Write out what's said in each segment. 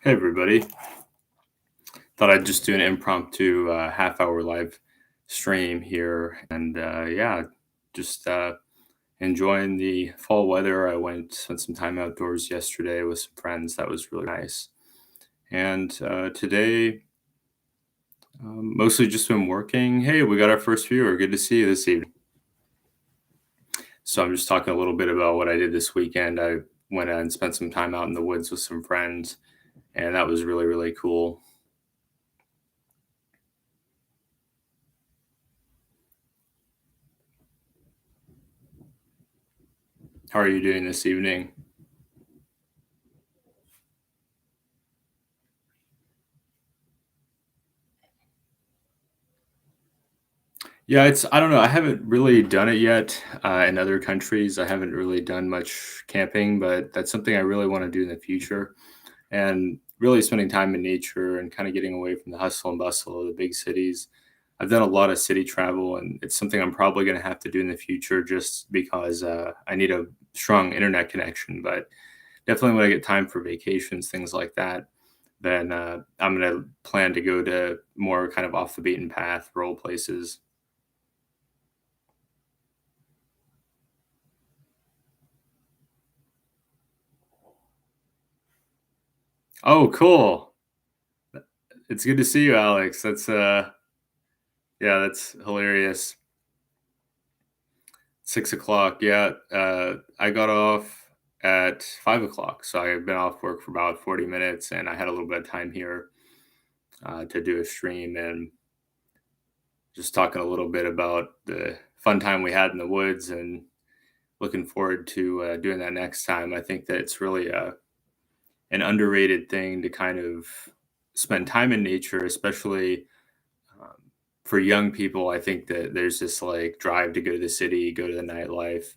Hey everybody. Thought I'd just do an impromptu half hour live stream here and yeah, just enjoying the fall weather. I went spent some time outdoors yesterday with some friends. That was really nice. And today, mostly just been working. Hey, we got our first viewer. Good to see you this evening. So I'm just talking a little bit about what I did this weekend. I went and spent some time out in the woods with some friends, and that was really, really cool. How are you doing this evening? Yeah, it's I don't know, I haven't really done it yet, in other countries. I haven't really done much camping, but that's something I really wanna do in the future, and really spending time in nature and kinda getting away from the hustle and bustle of the big cities. I've done a lot of city travel, and it's something I'm probably gonna have to do in the future just because, I need a strong internet connection, but definitely when I get time for vacations, things like that, then, I'm gonna plan to go to more kind of off the beaten path, rural places. Oh, cool. It's good to see you, Alex. Yeah, that's hilarious. 6 o'clock. Yeah, I got off at 5 o'clock, so I've been off work for about 40 minutes, and I had a little bit of time here to do a stream and just talking a little bit about the fun time we had in the woods, and looking forward to doing that next time. I think that it's really an underrated thing to kind of spend time in nature, especially Um, for young people. I think that there's this like drive to go to the city, go to the nightlife,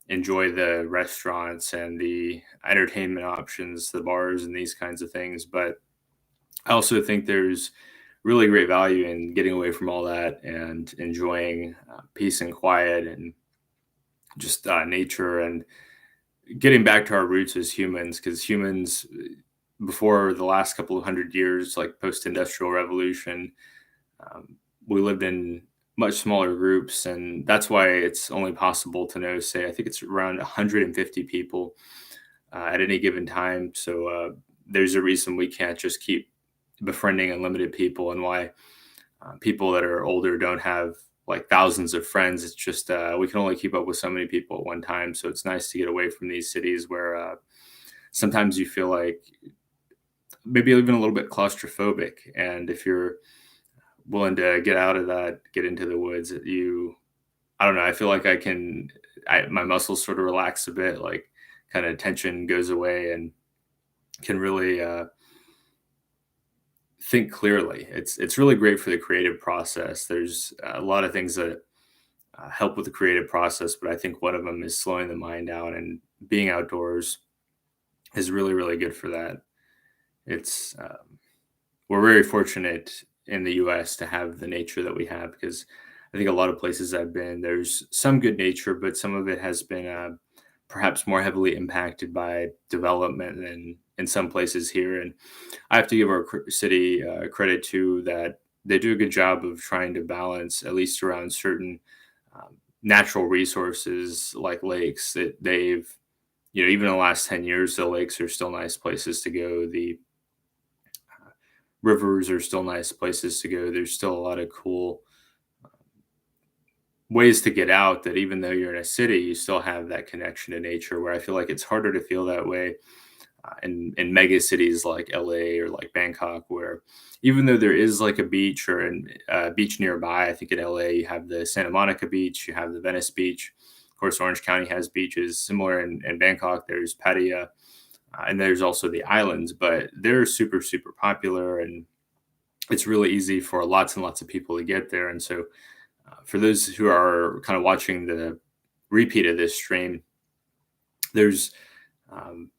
enjoy the restaurants and the entertainment options, the bars and these kinds of things. But I also think there's really great value in getting away from all that and enjoying peace and quiet and just nature and getting back to our roots as humans, because humans before the last couple of hundred years, like post-industrial revolution, Um, we lived in much smaller groups, and that's why it's only possible to know, say, I think it's around 150 people at any given time. So there's a reason we can't just keep befriending unlimited people, and why people that are older don't have like thousands of friends. It's just we can only keep up with so many people at one time. So it's nice to get away from these cities where sometimes you feel like maybe even a little bit claustrophobic. And if you're willing to get out of that, get into the woods, I don't know, I feel like my muscles sort of relax a bit, like kind of tension goes away and can really think clearly. It's really great for the creative process. There's a lot of things that help with the creative process, but I think one of them is slowing the mind down, and being outdoors is really, really good for that. It's we're very fortunate in the US to have the nature that we have, because I think a lot of places I've been, there's some good nature, but some of it has been perhaps more heavily impacted by development than in some places here. And I have to give our city credit too, that they do a good job of trying to balance, at least around certain natural resources like lakes, that they've, even in the last 10 years, the lakes are still nice places to go. The rivers are still nice places to go. There's still a lot of cool ways to get out, that even though you're in a city, you still have that connection to nature, where I feel like it's harder to feel that way in mega cities like LA or like Bangkok, where even though there is like a beach or a beach nearby, I think in LA you have the Santa Monica beach, you have the Venice beach. Of course, Orange County has beaches similar in Bangkok. There's Pattaya, and there's also the islands, but they're super, super popular, and it's really easy for lots and lots of people to get there. And so, for those who are kind of watching the repeat of this stream, there's um,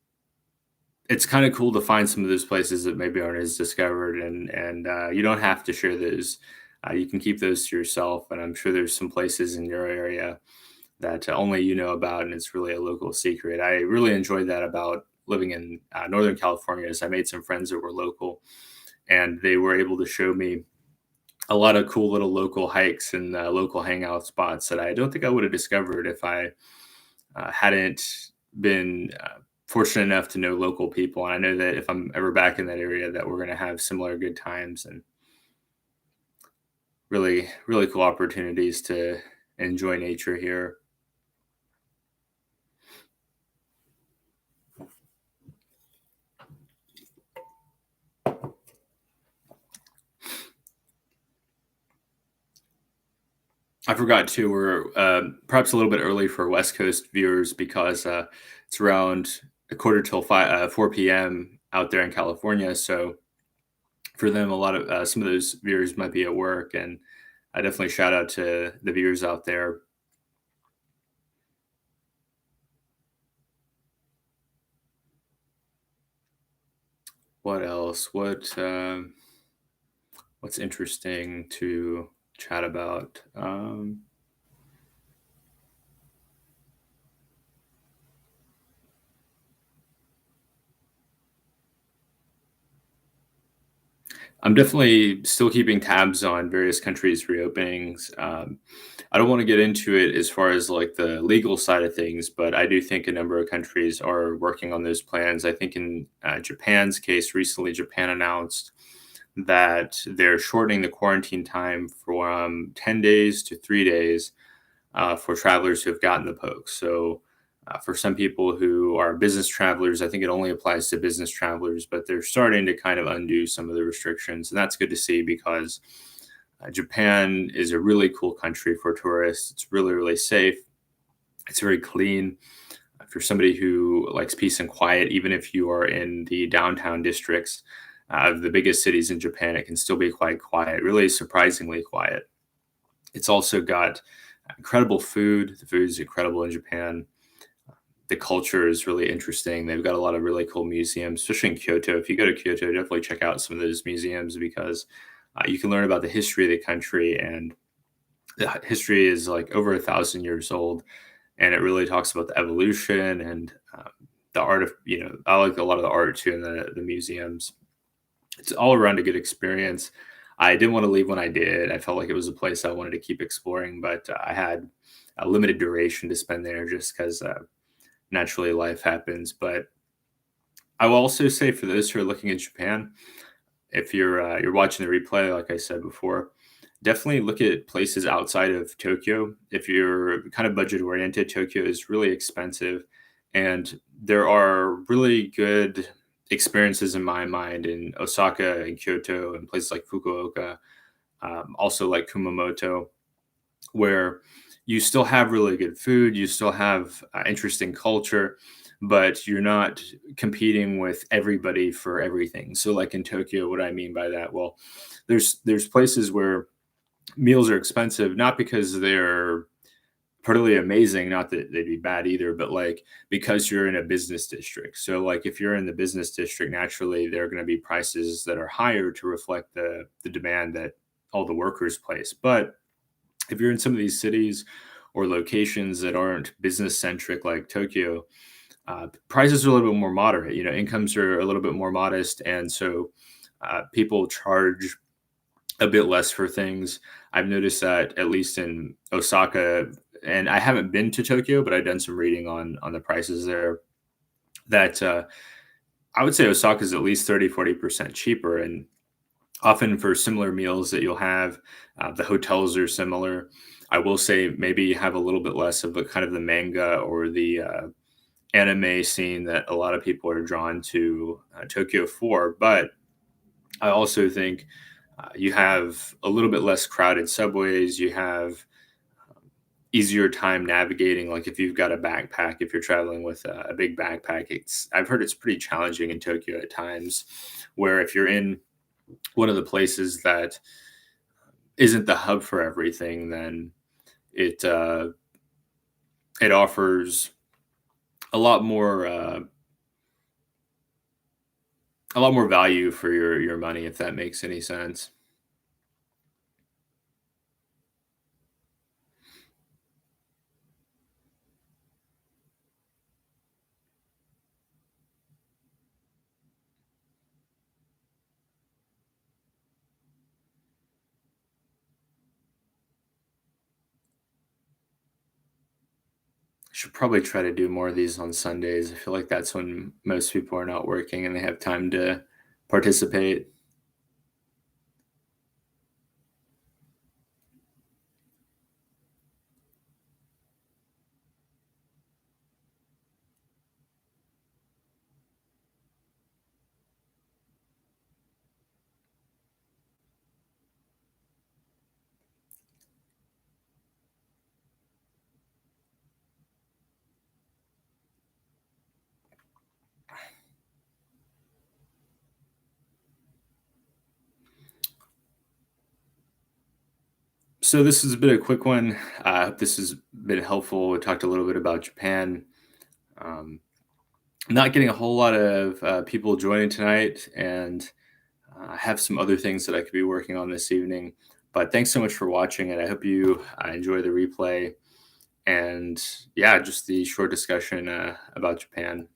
it's kind of cool to find some of those places that maybe aren't as discovered, and you don't have to share those. You can keep those to yourself, and I'm sure there's some places in your area that only you know about, and it's really a local secret. I really enjoyed that about living in Northern California is I made some friends that were local, and they were able to show me a lot of cool little local hikes and local hangout spots that I don't think I would have discovered if I hadn't been fortunate enough to know local people. And I know that if I'm ever back in that area, that we're going to have similar good times and really, really cool opportunities to enjoy nature here. I forgot too. We're perhaps a little bit early for West Coast viewers because it's around a quarter till 4 p.m. out there in California. So for them, a lot of some of those viewers might be at work, and I definitely shout out to the viewers out there. What else? What's interesting to chat about? I'm definitely still keeping tabs on various countries' reopenings. I don't want to get into it as far as like the legal side of things, but I do think a number of countries are working on those plans. I think in Japan's case, recently Japan announced that they're shortening the quarantine time from 10 days to 3 days for travelers who have gotten the poke. So, for some people who are business travelers, I think it only applies to business travelers, but they're starting to kind of undo some of the restrictions. And that's good to see because Japan is a really cool country for tourists. It's really, really safe. It's very clean. For somebody who likes peace and quiet, even if you are in the downtown districts of the biggest cities in Japan, it can still be quite quiet, really surprisingly quiet. It's also got incredible food. The food is incredible in Japan. The culture is really interesting. They've got a lot of really cool museums, especially in Kyoto. If you go to Kyoto, definitely check out some of those museums because you can learn about the history of the country. And the history is like over 1,000 years old. And it really talks about the evolution and the art of, I like a lot of the art too in the museums. It's all around a good experience. I didn't want to leave when I did. I felt like it was a place I wanted to keep exploring, but I had a limited duration to spend there just because naturally life happens. But I will also say for those who are looking at Japan, if you're watching the replay, like I said before, definitely look at places outside of Tokyo. If you're kind of budget oriented, Tokyo is really expensive, and there are really good experiences in my mind in Osaka and Kyoto and places like Fukuoka, also like Kumamoto, where you still have really good food, you still have interesting culture, but you're not competing with everybody for everything. So, like in Tokyo, what I mean by that, well, there's places where meals are expensive, not because they're pretty amazing, not that they'd be bad either, but like because you're in a business district. So, like if you're in the business district, naturally there are going to be prices that are higher to reflect the demand that all the workers place. But if you're in some of these cities or locations that aren't business centric like Tokyo, prices are a little bit more moderate. Incomes are a little bit more modest, and so people charge a bit less for things. I've noticed that at least in Osaka, and I haven't been to Tokyo, but I've done some reading on the prices there. That I would say Osaka is at least 30-40% cheaper, and often for similar meals that you'll have, the hotels are similar. I will say maybe have a little bit less of a kind of the manga or the anime scene that a lot of people are drawn to Tokyo for. But I also think you have a little bit less crowded subways. You have easier time navigating. Like if you've got a backpack, if you're traveling with a big backpack, I've heard it's pretty challenging in Tokyo at times. Where if you're in one of the places that isn't the hub for everything, then it it offers a lot more a lot more value for your money, if that makes any sense. Should probably try to do more of these on Sundays. I feel like that's when most people are not working and they have time to participate. So this has been a quick one. I hope this has been helpful. We talked a little bit about Japan. Um, not getting a whole lot of people joining tonight, and I have some other things that I could be working on this evening. But thanks so much for watching, and I hope you enjoy the replay. And yeah, just the short discussion about Japan.